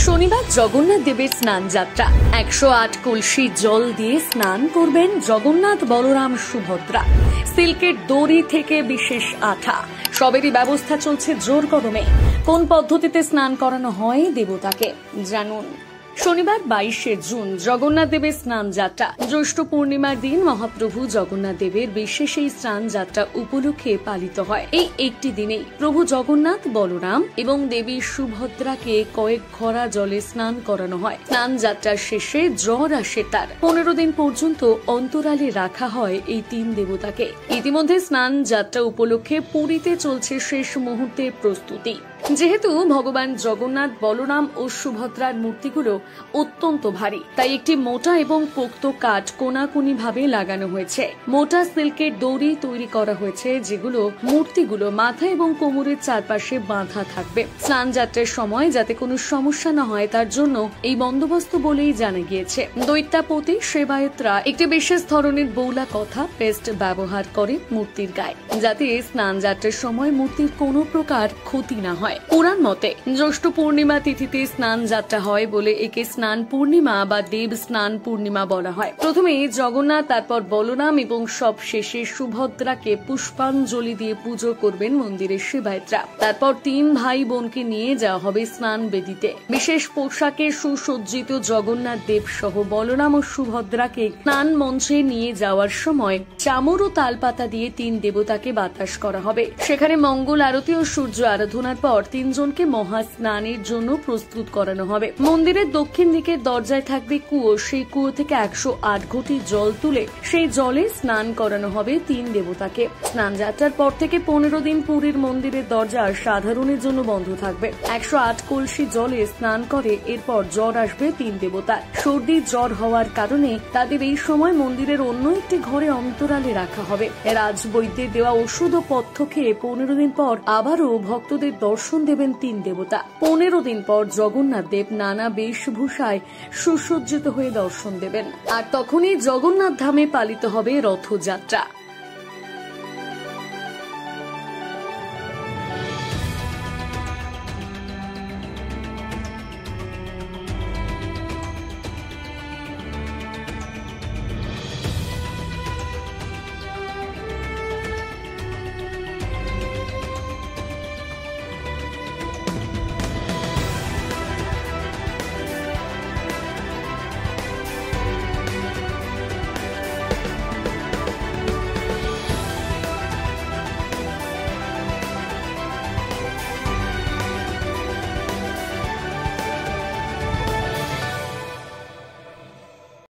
শনিবার জগন্নাথ দেবের স্নান যাত্রা। 108 কলসি জল দিয়ে স্নান করবেন জগন্নাথ, বলরাম, সুভদ্রা। সিল্কের দড়ি থেকে বিশেষ আঠা, সবেরই ব্যবস্থা চলছে জোর কদমে। কোন পদ্ধতিতে স্নান করানো হয় দেবতাকে জানুন। শনিবার 22শে জুন জগন্নাথ দেবের স্নান যাত্রা। জ্যৈষ্ঠ পূর্ণিমার দিন মহাপ্রভু জগন্নাথ দেবের বিশেষ এই স্নান যাত্রা উপলক্ষে পালিত হয়। এই একটি দিনেই প্রভু জগন্নাথ, বলরাম এবং দেবী সুভদ্রাকে কয়েক ঘড়া জলে স্নান করানো হয়। স্নান যাত্রার শেষে জ্বর আসে তার। 15 দিন পর্যন্ত অন্তরালে রাখা হয় এই তিন দেবতাকে। ইতিমধ্যে স্নান যাত্রা উপলক্ষে পুরীতে চলছে শেষ মুহূর্তের প্রস্তুতি। যেহেতু ভগবান জগন্নাথ, বলরাম ও সুভদ্রার মূর্তিগুলো অত্যন্ত ভারী, তাই একটি মোটা এবং পোক্ত কাঠ কোনাকুনি ভাবে লাগানো হয়েছে। মোটা সিল্কের দড়ি তৈরি করা হয়েছে, যেগুলো মূর্তিগুলো মাথা এবং কোমরের চারপাশে বাঁধা থাকবে। স্নান যাত্রার সময় যাতে কোনো সমস্যা না হয় তার জন্য এই বন্দোবস্ত বলেই জানা গিয়েছে। দৈত্যাপতি সেবায়তরা একটি বিশেষ ধরনের বৌলা কথা পেস্ট ব্যবহার করে মূর্তির গায়ে, যাতে স্নান যাত্রার সময় মূর্তির কোনো প্রকার ক্ষতি না হয়। পুরাণ মতে জ্যৈষ্ঠ পূর্ণিমা তিথিতে স্নান যাত্রা হয় বলে একে স্নান পূর্ণিমা বা দেব স্নান পূর্ণিমা বলা হয়। প্রথমে জগন্নাথ, তারপর বলরাম এবং সব শেষে সুভদ্রাকে পুষ্পাঞ্জলি দিয়ে পুজো করবেন মন্দিরের সেবায়তরা। তারপর তিন ভাই বোনকে নিয়ে যাওয়া হবে স্নান বেদিতে। বিশেষ পোশাকে সুসজ্জিত জগন্নাথ দেব সহ বলরাম ও সুভদ্রাকে স্নান মঞ্চে নিয়ে যাওয়ার সময় চামর ও তালপাতা দিয়ে তিন দেবতাকে বাতাস করা হবে। সেখানে মঙ্গল আরতি ও সূর্য আরাধনার পর তিনজনকে মহা স্নানের জন্য প্রস্তুত করানো হবে। মন্দিরের দক্ষিণ দিকের দরজায় থাকবে কুয়ো। সেই কুয়ো থেকে 108 ঘটি জল তুলে সেই জলে স্নান করানো হবে তিন দেবতাকে। স্নান যাত্রার পর থেকে 15 দিন পুরীর মন্দিরের দরজা সাধারণের জন্য বন্ধ থাকবে। 108 কলসি জলে স্নান করে এরপর জ্বর আসবে তিন দেবতার। সর্দি জ্বর হওয়ার কারণে তাদের এই সময় মন্দিরের অন্য একটি ঘরে অন্তরালে রাখা হবে। রাজবৈদ্যের দেওয়া ওষুধ ও পথ্য খেয়ে 15 দিন পর আবারও ভক্তদের দর্শন দেবেন তিন দেবতা। 15 দিন পর জগন্নাথ দেব নানা বেশভূষায় সুসজ্জিত হয়ে দর্শন দেবেন। আর তখনই জগন্নাথ ধামে পালিত হবে রথযাত্রা।